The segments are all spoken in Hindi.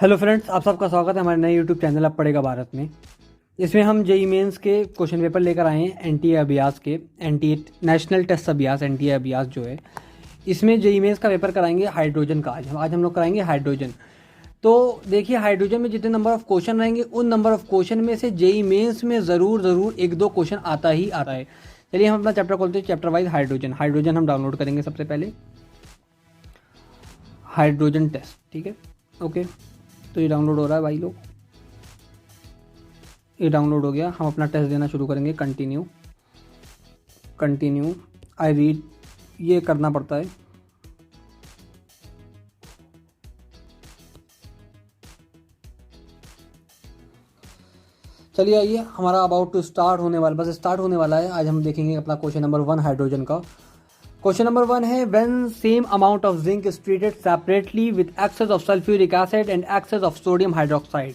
हेलो फ्रेंड्स, आप सबका स्वागत है हमारे नए यूट्यूब चैनल अब पढ़ेगा भारत में। इसमें हम जेई मेंस के क्वेश्चन पेपर लेकर आए हैं एनटीए अभ्यास के। एनटीए नेशनल टेस्ट अभ्यास, एनटीए अभ्यास जो है, इसमें जेई मेंस का पेपर कराएंगे हाइड्रोजन का। आज हम लोग कराएंगे हाइड्रोजन। तो देखिए, हाइड्रोजन में जितने नंबर ऑफ क्वेश्चन रहेंगे उन नंबर ऑफ क्वेश्चन में से जेई मेंस में ज़रूर एक दो क्वेश्चन आता ही आता है। चलिए हम अपना चैप्टर खोलते हैं। चैप्टर वाइज हाइड्रोजन हम डाउनलोड करेंगे सबसे पहले। हाइड्रोजन टेस्ट, ठीक है, ओके। तो ये डाउनलोड हो रहा है भाई लोग, ये डाउनलोड हो गया। हम अपना टेस्ट देना शुरू करेंगे। कंटिन्यू आई रीड, ये करना पड़ता है। चलिए आइए, हमारा अबाउट टू स्टार्ट होने वाला, बस स्टार्ट होने वाला है। आज हम देखेंगे अपना क्वेश्चन नंबर 1 हाइड्रोजन का। क्वेश्चन नंबर 1 है, when same amount of zinc is treated separately with excess of sulphuric acid and excess of sodium hydroxide.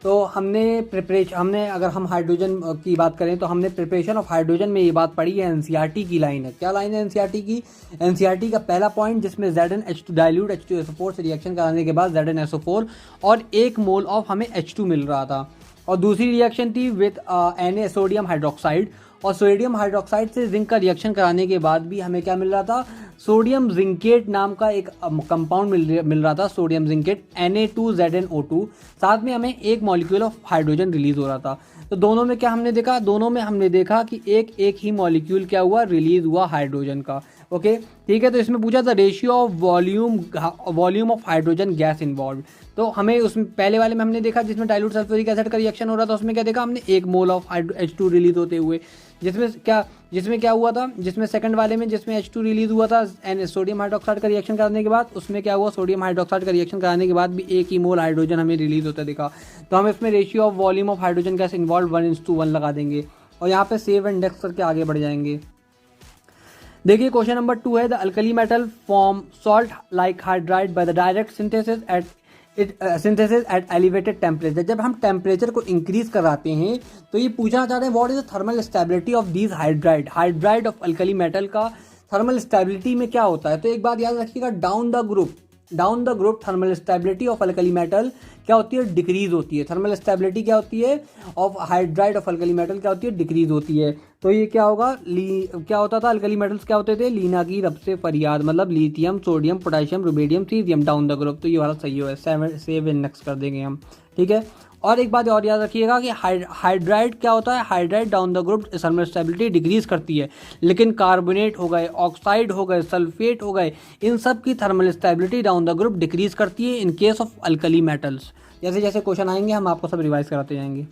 तो हमने अगर हम हाइड्रोजन की बात करें तो हमने प्रिपरेशन ऑफ हाइड्रोजन में ये बात पढ़ी है। एनसीईआरटी की लाइन है। क्या लाइन है एनसीईआरटी की? एनसीईआरटी का पहला पॉइंट, जिसमें ZnH2 डाइल्यूट H2SO4 से रिएक्शन कराने के बाद ZnSO4 और 1 मोल ऑफ हमें H2 मिल रहा था। और दूसरी रिएक्शन थी विद Na सोडियम हाइड्रोक्साइड, और सोडियम हाइड्रोक्साइड से जिंक का रिएक्शन कराने के बाद भी हमें क्या मिल रहा था? सोडियम जिंकेट नाम का एक कंपाउंड मिल रहा था, सोडियम जिंकेट Na2ZnO2। साथ में हमें एक मॉलिक्यूल ऑफ हाइड्रोजन रिलीज हो रहा था। तो दोनों में क्या हमने देखा? दोनों में हमने देखा कि एक ही मॉलिक्यूल क्या हुआ, रिलीज हुआ हाइड्रोजन का। ओके, ठीक है। तो इसमें पूछा था ratio of volume of hydrogen gas involve. तो हमें उसमें पहले वाले में हमने देखा जिसमें डाइल्यूट सल्फ्यूरिक एसिड का रिएक्शन हो रहा था, उसमें क्या देखा हमने? 1 मोल ऑफ H2 रिलीज होते हुए। जिसमें क्या हुआ था? जिसमें सेकंड वाले में जिसमें H2 रिलीज हुआ था सोडियम हाइड्रोक्साइड का रिएक्शन कराने के बाद, उसमें क्या हुआ? सोडियम हाइड्रोक्साइड का रिएक्शन कराने के बाद भी 1 ही मोल हाइड्रोजन हमें रिलीज होता दिखा। तो हम इसमें ratio of volume of hydrogen gas involve 1:1 लगा देंगे और यहाँ पे सेव एंड नेक्स्ट करके आगे बढ़ जाएंगे। देखिए क्वेश्चन नंबर 2 है, the alkali metal form salt like hydride by the direct synthesis at elevated temperature. जब हम टेम्परेचर को इंक्रीज कराते हैं तो ये पूछना चाह रहे हैं what is the thermal stability of these hydride of alkali metal का थर्मल स्टेबिलिटी में क्या होता है। तो एक बात याद रखिएगा, down the group thermal stability of alkali metal क्या होती है? डिक्रीज होती है। थर्मल स्टेबिलिटी क्या होती है of hydride of alkali metal? क्या होती है? डिक्रीज होती है। तो ये क्या होगा? क्या होता था? अल्कली मेटल्स क्या होते थे? लीना की रब से फरियाद, मतलब lithium, sodium, potassium, rubidium, caesium down the group. तो ये वाला सही है, सेव एंड नेक्स्ट कर देंगे हम, ठीक है। और एक बात और याद रखिएगा कि हाइड्राइड क्या होता है? Hydride down the group thermal stability decrease करती है, लेकिन कार्बोनेट हो गए, ऑक्साइड हो गए, सल्फेट हो गए, इन सब की thermal stability down the group decrease करती है in case of alkali metals. जैसे जैसे क्वेश्चन आएंगे हम आपको सब रिवाइज कराते जाएंगे।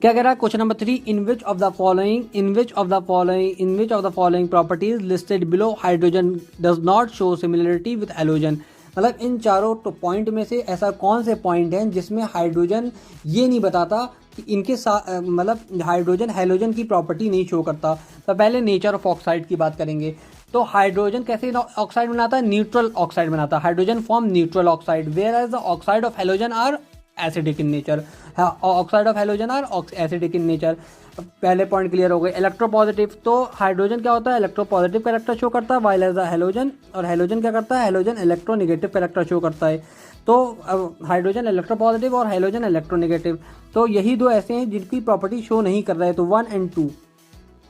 क्या कह रहा है question number 3, in which of the following properties listed below hydrogen does not show similarity with halogen. मतलब इन चारों तो पॉइंट में से ऐसा कौन से पॉइंट हैं जिसमें हाइड्रोजन ये नहीं बताता कि इनके साथ, मतलब हाइड्रोजन हैलोजन की प्रॉपर्टी नहीं शो करता। तो पहले नेचर ऑफ ऑक्साइड की बात करेंगे। तो हाइड्रोजन कैसे ऑक्साइड बनाता है? न्यूट्रल ऑक्साइड बनाता है। Hydrogen form neutral oxide, whereas the oxide of halogen are acidic in nature. Oxide of halogen are acidic in nature. पहले पॉइंट क्लियर हो गए। इलेक्ट्रोपॉजिटिव, तो हाइड्रोजन क्या होता है? इलेक्ट्रोपॉजिटिव कैरेक्टर शो करता है, वाइल एज द हैलोजन। और हैलोजन क्या करता है? हैलोजन इलेक्ट्रोनेगेटिव कैरेक्टर शो करता है। तो हाइड्रोजन इलेक्ट्रोपॉजिटिव और हैलोजन इलेक्ट्रोनेगेटिव, तो यही दो ऐसे हैं जिनकी प्रॉपर्टी शो नहीं कर रहा है। तो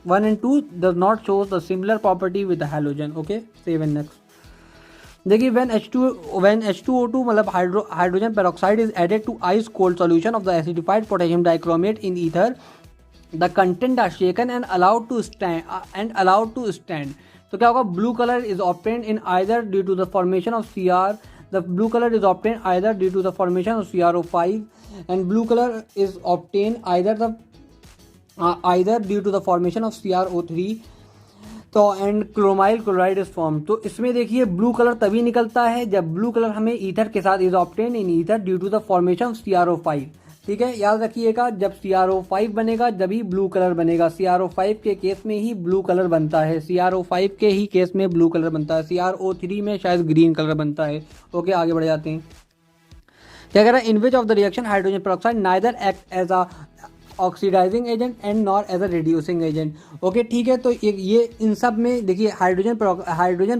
1 and 2 does not show the similar property with the halogen. Okay, save and next. देखिए when H2O2 मतलब hydrogen peroxide is added to ice cold solution of the acidified potassium dichromate in ether, the content are shaken and allowed to stand. तो क्या होगा? Blue colour is obtained in either due to the formation of CR, the blue color is obtained either due to the formation of CrO5 and blue color is obtained either due to the formation of CrO3 तो and chromyl chloride is form. तो इसमें देखिए ब्लू कलर तभी निकलता है जब ब्लू कलर हमें ईथर के साथ is obtain in ether due to the formation of CrO5, ठीक है। याद रखिएगा, जब CrO5 बनेगा जब ब्लू कलर बनेगा। CrO5 के केस में ही ब्लू कलर बनता है, CrO5 के ही केस में ब्लू कलर बनता है। CrO3 में शायद ग्रीन कलर बनता है। ओके, आगे बढ़ जाते हैं। क्या कह रहा है? In which of the reaction hydrogen peroxide neither act as a oxidising agent and not as a reducing agent. Okay ठीक है, तो ये इन सब में देखिए हाइड्रोजन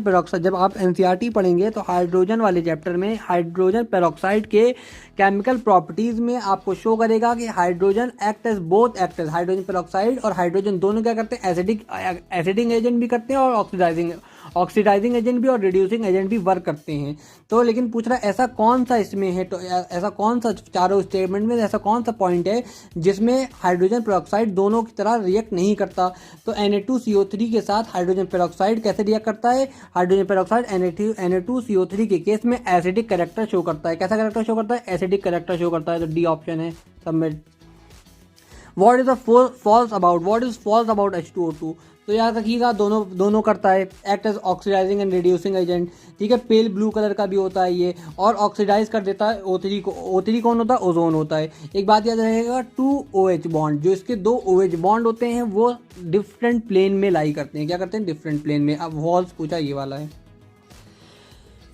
पेरोक्साइड, जब आप एनसीईआरटी पढ़ेंगे तो हाइड्रोजन वाले चैप्टर में हाइड्रोजन पेरोक्साइड के केमिकल प्रॉपर्टीज में आपको शो करेगा कि hydrogen act as hydrogen peroxide और हाइड्रोजन दोनों क्या करते हैं, एसिडिंग एजेंट भी करते हैं और ऑक्सीडाइजिंग एजेंट भी और रिड्यूसिंग एजेंट भी वर्क करते हैं। तो लेकिन पूछ रहा है ऐसा कौन सा इसमें है, तो ऐसा कौन सा चारों स्टेटमेंट में ऐसा कौन सा पॉइंट है जिसमें हाइड्रोजन पेरोक्साइड दोनों की तरह रिएक्ट नहीं करता। तो Na2CO3 के साथ हाइड्रोजन पेरोक्साइड कैसे रिएक्ट करता है, हाइड्रोजन पेरोक्साइड Na2CO3 के केस में एसिडिक कैरेक्टर शो करता है। कैसा कैरेक्टर शो करता है, एसिडिक कैरेक्टर शो करता है। तो डी ऑप्शन है submit. What is false about H2O2, तो याद रखिएगा दोनों करता है, act as oxidizing and reducing agent. ठीक है, पेल ब्लू कलर का भी होता है ये, और ऑक्सीडाइज कर देता है O3 को। O3 कौन होता है, ओजोन होता है। एक बात याद रखिएगा, 2 OH बॉन्ड, जो इसके 2 OH बॉन्ड होते हैं वो डिफरेंट प्लेन में लाई करते हैं। क्या करते हैं, डिफरेंट प्लेन में। अब फॉल्स पूछा ये वाला है।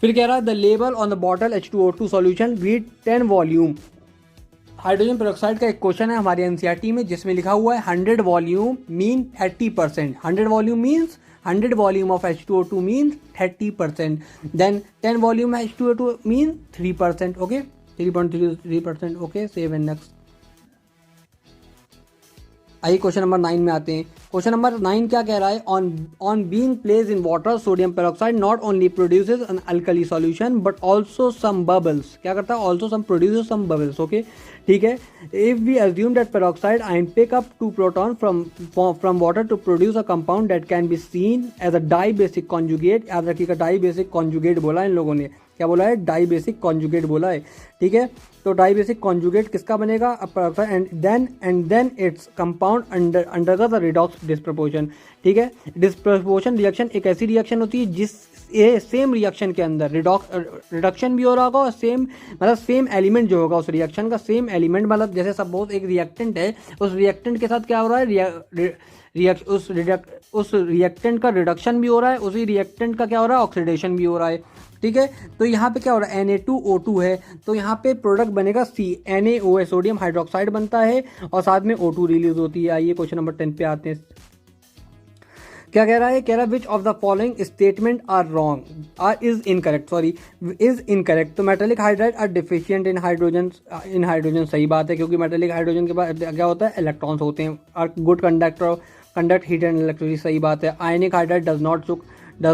फिर कह रहा है the label on the bottle H2O2 solution read 10 volume. Hydrogen peroxide का एक क्वेश्चन है हमारे एनसीईआरटी में जिसमें लिखा हुआ है 100 volume mean 30%। 100 volume means 100 volume of H2O2 mean 30%। Then 10 volume H2O2 mean 3%। Okay, 3.3%। Okay, save and next. आइए क्वेश्चन नंबर 9 में आते हैं। क्वेश्चन नंबर 9 क्या कह रहा है, on being placed in water sodium peroxide not only produces an alkali solution but also some bubbles. क्या करता है, also some produces some bubbles. Okay ठीक है, if we assume that peroxide ion pick up 2 proton from water to produce a compound that can be seen as a dibasic conjugate. याद रखिएगा डाई बेसिक कॉन्जुगेट बोला इन लोगों ने, क्या बोला है, डाई बेसिक कॉन्जुगेट बोला है। ठीक है, तो डाई बेसिक कॉन्जुगेट किसका बनेगा, peroxide, and then it's compound undergoes the redox disproportion. ठीक है, डिस्प्रपोर्शन रिएक्शन एक ऐसी रिएक्शन होती है जिस सेम रिएक्शन के अंदर रिडक्शन भी हो रहा होगा और सेम एलिमेंट जो होगा उस रिएक्शन का सेम एलिमेंट, मतलब जैसे सपोज एक रिएक्टेंट है, उस रिएक्टेंट के साथ क्या हो रहा है, उस रिएक्टेंट का रिडक्शन भी हो रहा है, उसी रिएक्टेंट का क्या हो रहा है, ऑक्सीडेशन भी हो रहा है। ठीक है, तो यहाँ पे क्या हो रहा है, Na2O2 है, तो यहाँ पे प्रोडक्ट बनेगा C, NaOH सोडियम हाइड्रोक्साइड बनता है और साथ में O2 रिलीज होती है। आइए क्वेश्चन नंबर 10 पे आते हैं। क्या कह रहा है, कह रहा है which of the following statement are wrong, is incorrect. तो metallic hydride are deficient in hydrogen सही बात है, क्योंकि मेटालिक हाइड्रोजन के बाद क्या होता है, इलेक्ट्रॉन्स होते हैं। Are good conduct heat and electricity सही बात है। Ionic hydride does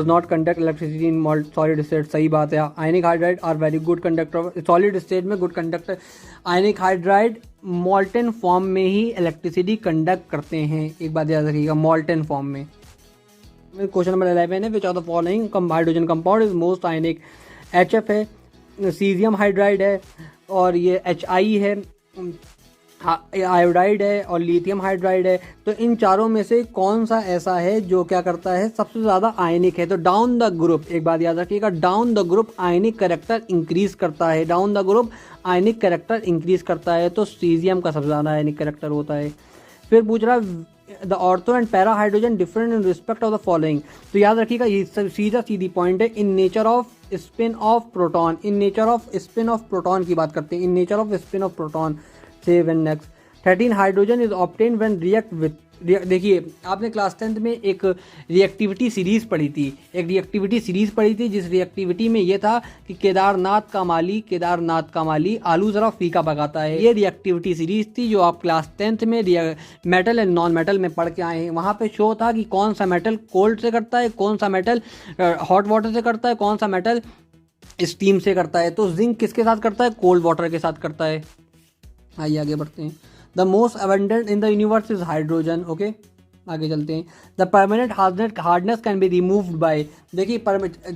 not conduct electricity in solid state सही बात है। Ionic hydride are very good conductor, solid state में good conductor. Ionic hydride molten form में ही इलेक्ट्रिसिटी कंडक्ट करते हैं, एक बात याद रखिएगा, मॉल्टेन फॉर्म में। क्वेश्चन नंबर 11 है which of the following hydrogen compound is most ionic. HF है, सीजियम हाइड्राइड है, और ये HI है, आयोडाइड है, और लिथियम हाइड्राइड है। तो इन चारों में से कौन सा ऐसा है जो क्या करता है, सबसे ज़्यादा आयनिक है। तो डाउन द ग्रुप, एक बात याद रखिएगा, down the group ionic character increase करता है, down the group ionic character increase करता है, तो सीजियम का सबसे ज़्यादा आयनिक कैरेक्टर होता है। फिर पूछ रहा the ortho and para hydrogen different in respect of the following. तो याद रखिएगा ये सीधी पॉइंट है, in nature off spin off proton, in nature off spin off proton की बात करते हैं, in nature off spin off proton. Save and next. 13 hydrogen is obtain when react with, देखिए आपने क्लास 10th में एक रिएक्टिविटी सीरीज पढ़ी थी, जिस रिएक्टिविटी में ये था कि केदारनाथ का माली आलू ज़रा फीका पकाता है। ये रिएक्टिविटी सीरीज थी जो आप क्लास 10th में मेटल एंड नॉन मेटल में पढ़ के आए हैं। वहाँ पे शो था कि कौन सा मेटल कोल्ड से करता है, कौन सा मेटल हॉट वाटर से करता है, कौन सा मेटल स्टीम से करता है। तो जिंक किसके साथ करता है, कोल्ड वाटर के साथ करता है। आइए आगे बढ़ते हैं। The most abundant in the universe is hydrogen. Okay आगे चलते हैं। The permanent hardness can be removed by, देखिए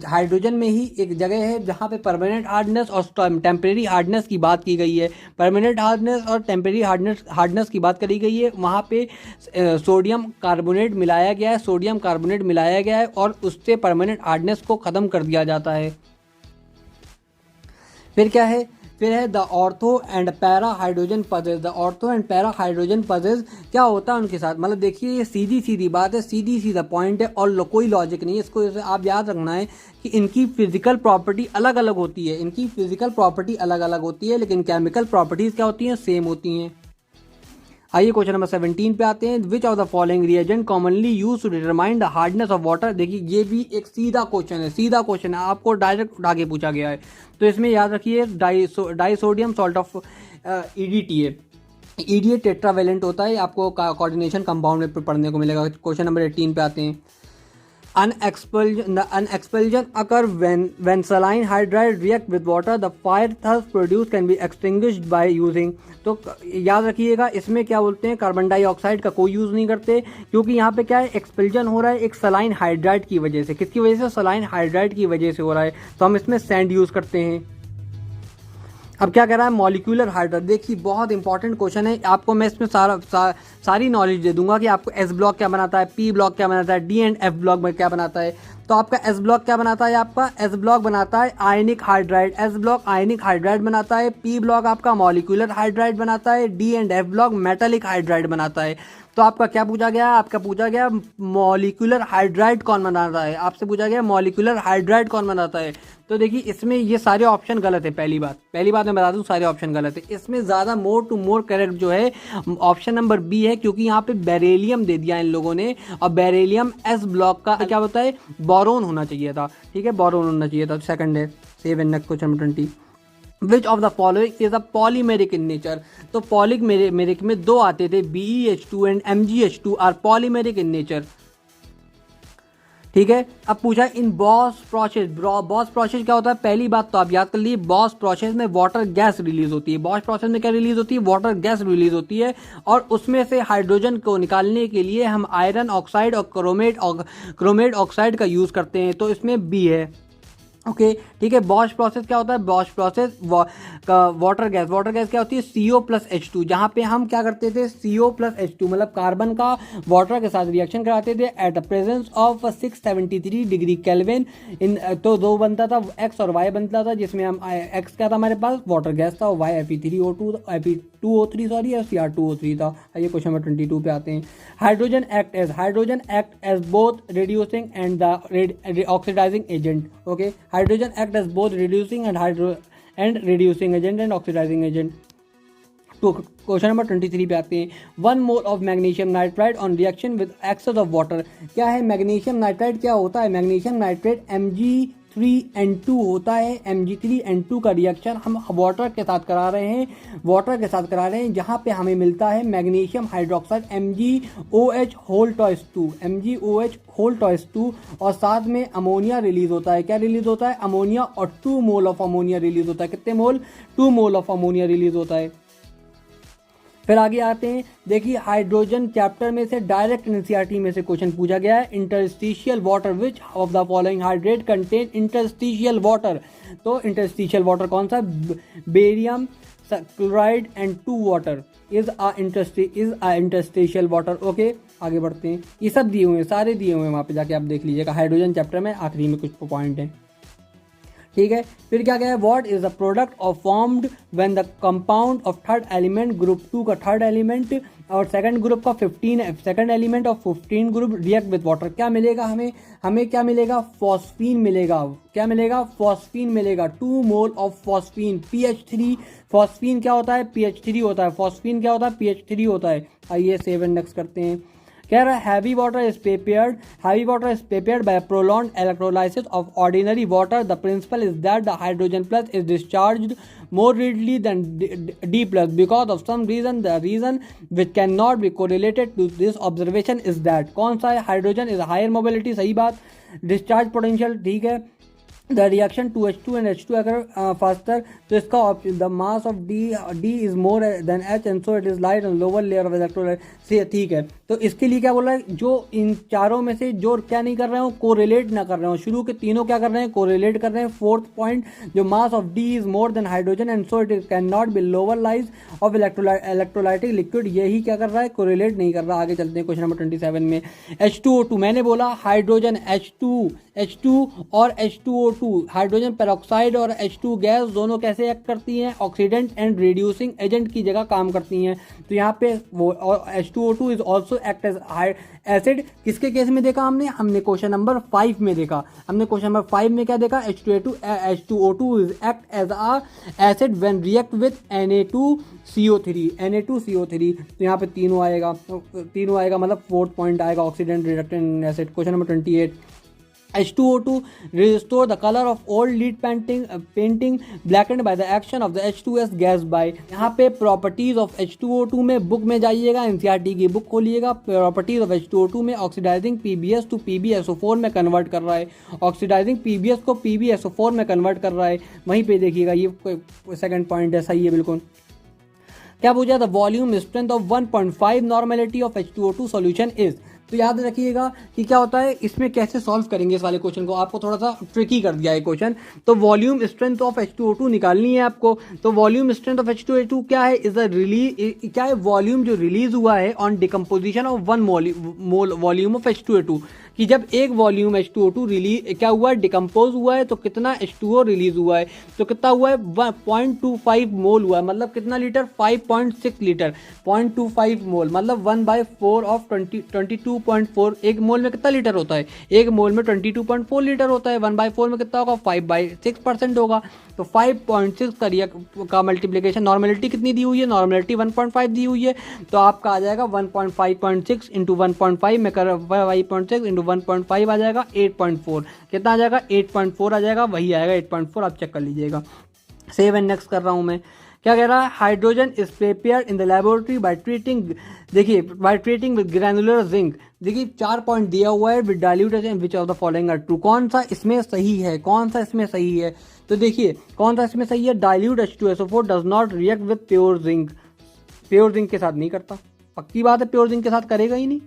हाइड्रोजन में ही एक जगह है जहाँ पे परमानेंट हार्डनेस और टेम्परेरी हार्डनेस की बात की गई है। परमानेंट हार्डनेस और टेम्परेरी हार्डनेस की बात करी गई है। वहाँ पे सोडियम कार्बोनेट मिलाया गया है और उससे परमानेंट हार्डनेस को ख़त्म कर दिया जाता है। फिर क्या है, फिर है the ortho and para hydrogen पजेज। The ortho and para hydrogen पजेज क्या होता है उनके साथ, मतलब देखिए ये सीधी बात है, सीधा पॉइंट है और कोई लॉजिक नहीं है। इसको आप याद रखना है कि इनकी फिजिकल प्रॉपर्टी अलग अलग होती है, लेकिन केमिकल प्रॉपर्टीज क्या होती हैं, सेम होती हैं। आइए क्वेश्चन नंबर 17 पे आते हैं। Which of the following reagent commonly use to determine the hardness of water. देखिए ये भी एक सीधा क्वेश्चन है, आपको डायरेक्ट उठा के पूछा गया है। तो इसमें याद रखिए disodium salt of EDTA। EDA tetravalent होता है, आपको कोऑर्डिनेशन कंपाउंड में पढ़ने को मिलेगा। क्वेश्चन नंबर 18 पे आते हैं। An expulsion occur when saline hydride react with water. The fire thus produced can be extinguished by using। तो याद रखिएगा इसमें क्या बोलते हैं, कार्बन डाइऑक्साइड का कोई यूज़ नहीं करते, क्योंकि यहाँ पे क्या है, एक्सपल्जन हो रहा है एक सलाइन हाइड्राइड की वजह से। किसकी वजह से? सलाइन हाइड्राइड की वजह से हो रहा है, तो हम इसमें सैंड यूज़ करते हैं। अब क्या कह रहा है, मॉलिक्यूलर हाइड्राइड। देखिए बहुत इंपॉर्टेंट क्वेश्चन है, आपको मैं इसमें सारी नॉलेज दे दूंगा कि आपको S ब्लॉक क्या बनाता है, P ब्लॉक क्या बनाता है, D एंड F ब्लॉक में क्या बनाता है। तो आपका S ब्लॉक क्या बनाता है, आपका S ब्लॉक बनाता है आयनिक हाइड्राइड, S ब्लॉक आयनिक हाइड्राइड बनाता है। P ब्लॉक आपका मॉलिक्यूलर हाइड्राइड बनाता है। D and F block metallic hydride बनाता है। तो आपका क्या पूछा गया, आपका पूछा गया मॉलिक्यूलर हाइड्राइड कौन बनाता है, आपसे पूछा गया मॉलिक्यूलर हाइड्राइड कौन बनाता है। तो देखिए इसमें ये सारे ऑप्शन गलत है। पहली बात मैं बता दूं, सारे ऑप्शन गलत है। इसमें ज़्यादा मोर टू मोर करेक्ट जो है ऑप्शन नंबर बी है, क्योंकि यहाँ पे बेरिलियम दे दिया इन लोगों ने, और बेरिलियम S ब्लॉक का क्या होता है, बोरोन होना चाहिए था। ठीक है, बोरोन होना चाहिए था। सेकंड है, save in next question number 20। Which of the following is a polymeric in nature. तो पॉलीमेरिक में दो आते थे, BeH2 and MgH2 are polymeric in nature. ठीक है, अब पूछा in Bosch process. Bosch process क्या होता है, पहली बात तो आप याद कर लीजिए, बॉस प्रोसेस में वाटर गैस रिलीज होती है। बॉस प्रोसेस में क्या रिलीज होती है, वाटर गैस रिलीज होती है, और उसमें से हाइड्रोजन को निकालने के लिए हम आयरन ऑक्साइड और क्रोमेट ऑक्साइड का यूज करते हैं। तो इसमें बी है। ओके ठीक है, बॉश प्रोसेस क्या होता है, बॉश प्रोसेस वाटर गैस क्या होती है, CO+H2। जहाँ पे हम क्या करते थे, CO+H2 मतलब कार्बन का वाटर के साथ रिएक्शन कराते थे at the presence of 673 degree kelvin. इन तो दो बनता था, X और Y बनता था, जिसमें हम X क्या था हमारे पास, वाटर गैस था, और Y Fe2O3 सॉरी, और Cr2O3 था। आइए क्वेश्चन नंबर 22 पे आते हैं। Hydrogen act as both reducing and the oxidizing agent. Okay, hydrogen act as both reducing agent and oxidizing agent। तो क्वेश्चन नंबर 23 पे आते हैं। 1 mole of magnesium nitride on reaction with excess of water. क्या है मैग्नीशियम नाइट्राइड, क्या होता है मैग्नीशियम नाइट्राइड, Mg3N2 होता है। Mg3N2 का रिएक्शन हम वाटर के साथ करा रहे हैं, जहाँ पे हमें मिलता है मैग्नीशियम हाइड्रोक्साइड MgOH2 और साथ में अमोनिया रिलीज होता है। क्या रिलीज होता है, अमोनिया, और 2 मोल ऑफ अमोनिया रिलीज होता है। कितने मोल, 2 मोल ऑफ अमोनिया रिलीज होता है। फिर आगे आते हैं, देखिए हाइड्रोजन चैप्टर में से डायरेक्ट NCERT में से क्वेश्चन पूछा गया है। Interstitial water, which of the following hydrate contain interstitial water. तो इंटरस्टिशियल वाटर कौन सा, barium chloride and 2 water is a interstitial water. Okay आगे बढ़ते हैं, ये सब दिए हुए हैं, सारे दिए हुए हैं, वहाँ पे जाके आप देख लीजिएगा। हाइड्रोजन चैप्टर में आखिरी में कुछ पॉइंट है। ठीक है, फिर क्या है, what is the product of formed when the compound of third element, group 2 का थर्ड एलिमेंट और सेकंड ग्रुप का 15 second element of 15 group react with water. क्या मिलेगा हमें क्या मिलेगा, फॉस्फीन मिलेगा। क्या मिलेगा, फॉस्फीन मिलेगा, 2 mole of phosphine. PH3 phosphine क्या होता है, PH3 होता है। फॉस्फीन क्या होता है, PH3 होता है। आइए सेव इंडेक्स करते हैं। कह रहा है heavy water is prepared by prolong electrolysis of ordinary water. The principle is that the hydrogen plus is discharged more readily than D plus because of some reason। the reason which cannot be correlated to this observation is that। कौन सा है, हाइड्रोजन इज हायर मोबिलिटी, सही बात। डिस्चार्ज पोटेंशियल, ठीक है। The reaction 2H2 and H2 अगर फास्टर, तो इसका the mass of D is more than H and so it is light on lower layer of electrolyte से। ठीक है, तो इसके लिए क्या बोला है, जो इन चारों में से जो क्या नहीं कर रहे हो, कोरिलेट ना कर रहे हो। शुरू के तीनों क्या कर रहे हैं, कोरिलेट कर रहे हैं। 4th पॉइंट, जो mass of D is more than hydrogen and so it can not be lower lies of electrolytic liquid, यही क्या कर रहा है, कोरिलेट नहीं कर रहा। आगे चलते हैं क्वेश्चन नंबर 27 में। H2O2 मैंने बोला हाइड्रोजन H2 और H2O2 H2O2 हाइड्रोजन पेरोक्साइड और H2 गैस दोनों कैसे एक्ट करती हैं, ऑक्सीडेंट एंड रिड्यूसिंग एजेंट की जगह काम करती हैं। तो यहाँ पे वो H2O2 is also act as acid. किसके केस में देखा हमने क्वेश्चन नंबर 5 में देखा। हमने क्वेश्चन नंबर 5 में क्या देखा, H2O2 is act as a acid when react with Na2CO3। तो यहाँ पे तीनों आएगा मतलब 4th पॉइंट आएगा, oxidant reductant acid. Question number 28, H2O2 restore the color of old lead painting blackened by the action of the H2S gas by। यहाँ पे प्रॉपर्टीज ऑफ H2O2 में बुक में जाइएगा, NCERT की बुक खोलिएगा। प्रॉपर्टीज ऑफ H2O2 में ऑक्सीडाइजिंग PbS टू PbSO4 में कन्वर्ट कर रहा है, ऑक्सीडाइजिंग PbS को PbSO4 में कन्वर्ट कर रहा है। वहीं पे देखिएगा, ये सेकंड पॉइंट है, सही है बिल्कुल। क्या पूछा था, volume strength of 1.5 normality of H2O2 solution is. तो याद रखिएगा कि क्या होता है, इसमें कैसे सॉल्व करेंगे इस वाले क्वेश्चन को, आपको थोड़ा सा ट्रिकी कर दिया है क्वेश्चन। तो वॉल्यूम स्ट्रेंथ ऑफ H2O2 निकालनी है आपको। तो वॉल्यूम स्ट्रेंथ ऑफ H2O2 क्या है, इज द रिलीज, क्या है, वॉल्यूम जो रिलीज हुआ है on decomposition of 1 mole volume of H2O2, कि जब एक वॉल्यूम H2O2 रिलीज क्या हुआ है, डिकम्पोज हुआ है, तो कितना H2O रिलीज हुआ है, तो कितना हुआ है 0.25 मोल हुआ है, मतलब कितना लीटर, 5.6 लीटर। 0.25 मोल मतलब 1/4 ऑफ 22.4। एक मोल में कितना लीटर होता है, एक मोल में 22.4 लीटर होता है। 1/4 में कितना होगा, 5/6% होगा। तो 5.6 का मल्टीप्लीकेशन, नॉर्मेलिटी कितनी दी हुई है, नॉर्मेलिटी 1.5 दी हुई है, तो आपका आ जाएगा 1.5.6 इंटू 1.5 में कर 5.6 इंटू 1.5 आ जाएगा 8.4। कितना आ जाएगा, 8.4 आ जाएगा, वही आएगा 8.4, आप चेक कर लीजिएगा। सेव एंड नेक्स्ट कर रहा हूँ मैं। क्या कह रहा है, hydrogen is prepared in the laboratory by treating, देखिए by treating with granular zinc. देखिए 4 पॉइंट दिया हुआ है, with dilute agent which of the following are true. कौन सा इसमें सही है, कौन सा इसमें सही है, तो देखिए कौन सा इसमें सही है, dilute H2SO4 does not react with pure zinc. Pure zinc के साथ नहीं करता, पक्की बात है, प्योर जिंक के साथ करेगा ही नहीं,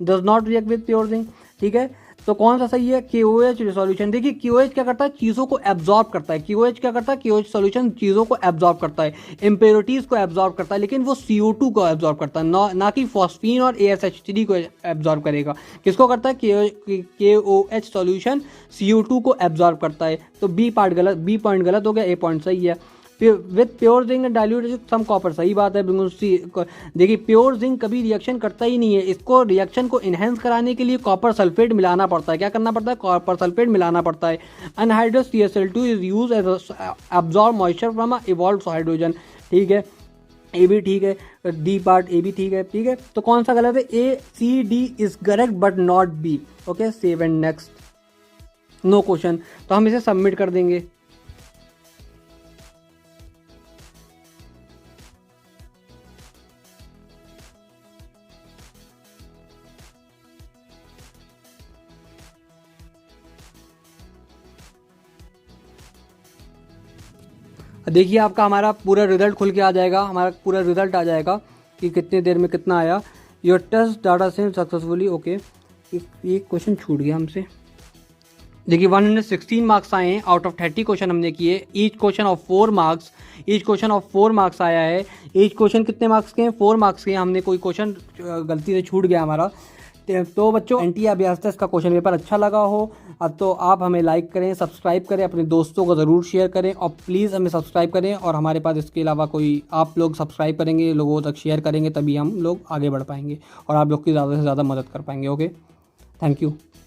does not react with pure zinc. ठीक है, तो कौन सा सही है, KOH सॉल्यूशन। देखिए KOH क्या करता है, चीज़ों को एब्जॉर्ब करता है। KOH क्या करता है, KOH सॉल्यूशन चीज़ों को एब्जॉर्ब करता है, इम्प्योरिटीज़ को एब्जॉर्ब करता है, लेकिन वो CO2 को एब्जॉर्ब करता है, ना कि फॉस्फीन और ASH3 को एब्जॉर्ब करेगा। किसको करता है, KOH सॉल्यूशन CO2 को एब्जॉर्ब करता है। तो बी पॉइंट गलत हो गया, A पॉइंट सही है। With pure zinc and dilute some copper, सही बात है बिल्कुल। देखिए प्योर जिंक कभी रिएक्शन करता ही नहीं है, इसको रिएक्शन को इनहेंस कराने के लिए कॉपर सल्फेट मिलाना पड़ता है। क्या करना पड़ता है, कॉपर सल्फेट मिलाना पड़ता है। Anhydrous CaCl2 is use as absorb moisture from a evolved hydrogen. ठीक है, ए भी ठीक है, डी पार्ट ए भी ठीक है। ठीक है, तो कौन सा गलत है, A-C-D is correct but not B. Okay, save and next, no question, तो हम इसे सबमिट कर देंगे। देखिए आपका हमारा पूरा रिजल्ट खुल के आ जाएगा, हमारा पूरा रिजल्ट आ जाएगा कि कितने देर में कितना आया। Your test data saved successfully. Okay, एक क्वेश्चन छूट गया हमसे। देखिए 116 मार्क्स आए हैं आउट ऑफ 30 क्वेश्चन हमने किए। Each question of 4 marks, each question of 4 marks आया है। ईच क्वेश्चन कितने मार्क्स के हैं, 4 मार्क्स के हैं। हमने कोई क्वेश्चन गलती से छूट गया हमारा। तो बच्चों NTA अभ्यास टेस्ट का क्वेश्चन पेपर अच्छा लगा हो अब तो आप हमें लाइक करें, सब्सक्राइब करें, अपने दोस्तों को ज़रूर शेयर करें और प्लीज़ हमें सब्सक्राइब करें। और हमारे पास इसके अलावा कोई, आप लोग सब्सक्राइब करेंगे, लोगों तक शेयर करेंगे, तभी हम लोग आगे बढ़ पाएंगे और आप लोग की ज़्यादा से ज़्यादा मदद कर पाएंगे। Okay, thank you.